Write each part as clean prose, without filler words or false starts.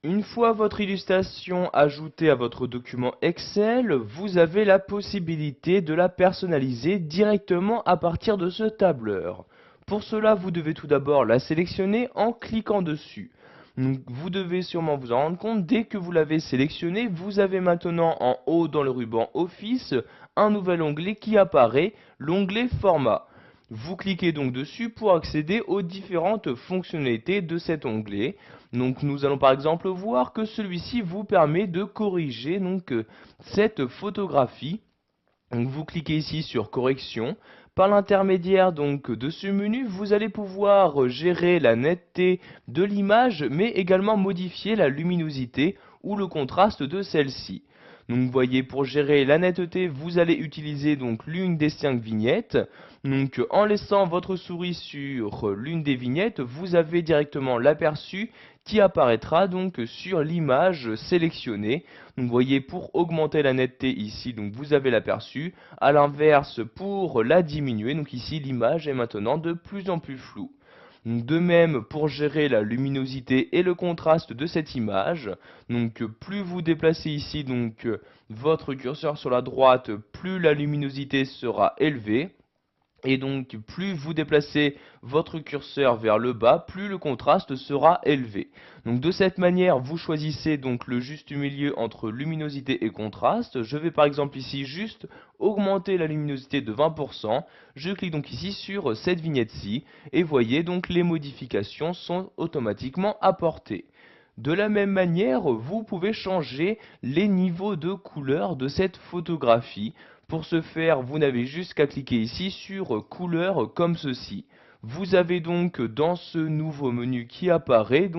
Une fois votre illustration ajoutée à votre document Excel, vous avez la possibilité de la personnaliser directement à partir de ce tableur. Pour cela, vous devez tout d'abord la sélectionner en cliquant dessus. Donc, vous devez sûrement vous en rendre compte, dès que vous l'avez sélectionné, vous avez maintenant en haut dans le ruban Office un nouvel onglet qui apparaît, l'onglet Format. Vous cliquez donc dessus pour accéder aux différentes fonctionnalités de cet onglet. Donc nous allons par exemple voir que celui-ci vous permet de corriger cette photographie. Donc vous cliquez ici sur correction. Par l'intermédiaire donc de ce menu, vous allez pouvoir gérer la netteté de l'image, mais également modifier la luminosité ou le contraste de celle-ci. Donc vous voyez, pour gérer la netteté, vous allez utiliser donc l'une des 5 vignettes. Donc en laissant votre souris sur l'une des vignettes, vous avez directement l'aperçu qui apparaîtra donc sur l'image sélectionnée. Donc vous voyez, pour augmenter la netteté ici, donc vous avez l'aperçu. À l'inverse, pour la diminuer, donc ici l'image est maintenant de plus en plus floue. Donc de même pour gérer la luminosité et le contraste de cette image. Donc plus vous déplacez ici votre curseur sur la droite, plus la luminosité sera élevée. Et donc, plus vous déplacez votre curseur vers le bas, plus le contraste sera élevé. Donc, de cette manière, vous choisissez donc le juste milieu entre luminosité et contraste. Je vais par exemple ici juste augmenter la luminosité de 20%. Je clique donc ici sur cette vignette-ci et voyez donc les modifications sont automatiquement apportées. De la même manière, vous pouvez changer les niveaux de couleur de cette photographie. Pour ce faire, vous n'avez juste qu'à cliquer ici sur couleur comme ceci. Vous avez donc dans ce nouveau menu qui apparaît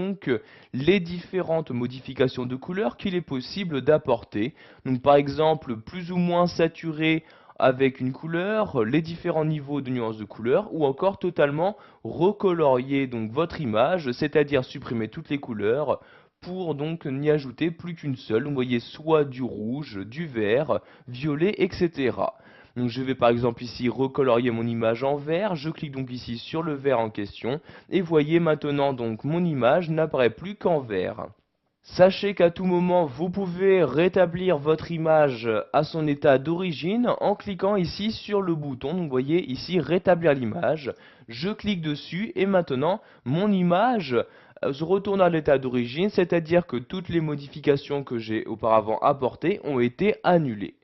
les différentes modifications de couleurs qu'il est possible d'apporter. Donc par exemple, plus ou moins saturé avec une couleur, les différents niveaux de nuances de couleurs, ou encore totalement recolorier donc votre image, c'est-à-dire supprimer toutes les couleurs pour donc n'y ajouter plus qu'une seule. Vous voyez, soit du rouge, du vert, violet, etc. Donc je vais par exemple ici recolorier mon image en vert, je clique donc ici sur le vert en question, et voyez maintenant donc mon image n'apparaît plus qu'en vert. Sachez qu'à tout moment, vous pouvez rétablir votre image à son état d'origine en cliquant ici sur le bouton. Donc, vous voyez ici rétablir l'image. Je clique dessus et maintenant mon image se retourne à l'état d'origine, c'est-à-dire que toutes les modifications que j'ai auparavant apportées ont été annulées.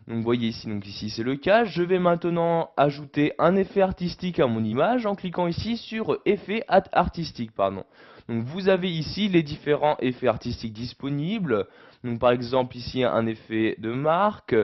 Donc vous voyez ici, c'est le cas. Je vais maintenant ajouter un effet artistique à mon image en cliquant ici sur effet artistique, pardon. Donc vous avez ici les différents effets artistiques disponibles. Donc par exemple ici un effet de marque,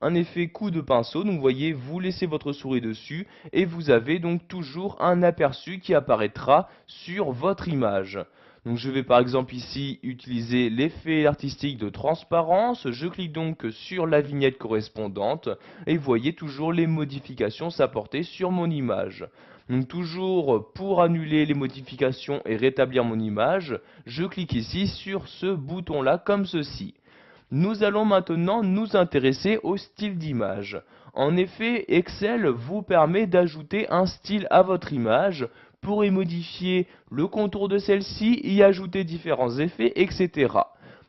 un effet coup de pinceau. Donc vous voyez, vous laissez votre souris dessus et vous avez donc toujours un aperçu qui apparaîtra sur votre image. Donc je vais par exemple ici utiliser l'effet artistique de transparence. Je clique donc sur la vignette correspondante et voyez toujours les modifications s'apporter sur mon image. Donc toujours pour annuler les modifications et rétablir mon image, je clique ici sur ce bouton là comme ceci. Nous allons maintenant nous intéresser au style d'image. En effet, Excel vous permet d'ajouter un style à votre image pour y modifier le contour de celle-ci, y ajouter différents effets, etc.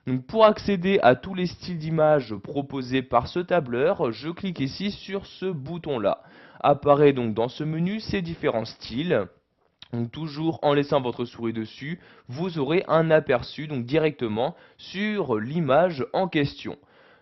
Donc pour accéder à tous les styles d'image proposés par ce tableur, je clique ici sur ce bouton-là. Apparaît donc dans ce menu ces différents styles. Donc toujours en laissant votre souris dessus, vous aurez un aperçu donc directement sur l'image en question.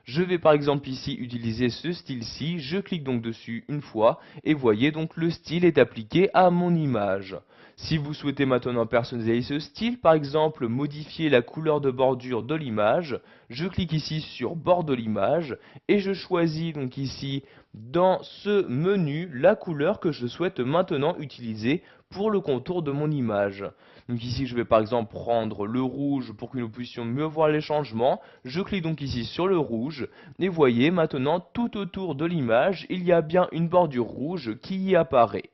Je vais par exemple ici utiliser ce style-ci, je clique donc dessus une fois et voyez donc le style est appliqué à mon image. Si vous souhaitez maintenant personnaliser ce style, par exemple modifier la couleur de bordure de l'image, je clique ici sur bord de l'image et je choisis donc ici dans ce menu la couleur que je souhaite maintenant utiliser pour le contour de mon image. Donc ici je vais par exemple prendre le rouge pour que nous puissions mieux voir les changements. Je clique donc ici sur le rouge et voyez maintenant tout autour de l'image il y a bien une bordure rouge qui y apparaît.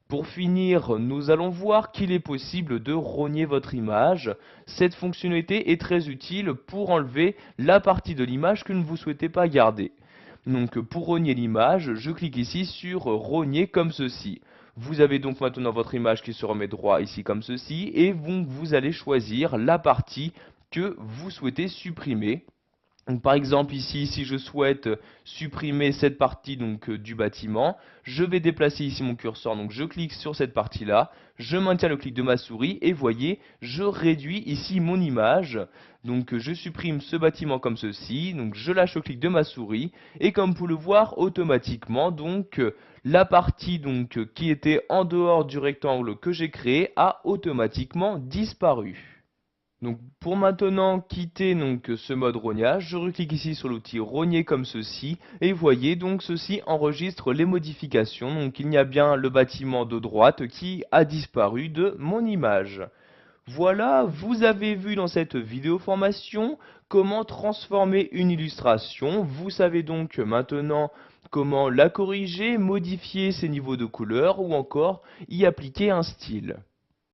Pour finir, nous allons voir qu'il est possible de rogner votre image. Cette fonctionnalité est très utile pour enlever la partie de l'image que vous ne souhaitez pas garder. Donc pour rogner l'image, je clique ici sur rogner comme ceci. Vous avez donc maintenant votre image qui se remet droit ici comme ceci et vous allez choisir la partie que vous souhaitez supprimer. Donc, par exemple ici, si je souhaite supprimer cette partie du bâtiment, je vais déplacer ici mon curseur, donc je clique sur cette partie-là, je maintiens le clic de ma souris et voyez, je réduis ici mon image. Donc je supprime ce bâtiment comme ceci, donc je lâche le clic de ma souris et comme vous pouvez le voir automatiquement, la partie qui était en dehors du rectangle que j'ai créé a automatiquement disparu. Donc pour maintenant quitter ce mode rognage, je reclique ici sur l'outil rogner comme ceci et voyez ceci enregistre les modifications. Donc il y a bien le bâtiment de droite qui a disparu de mon image. Voilà, vous avez vu dans cette vidéo formation comment transformer une illustration. Vous savez donc maintenant comment la corriger, modifier ses niveaux de couleur ou encore y appliquer un style.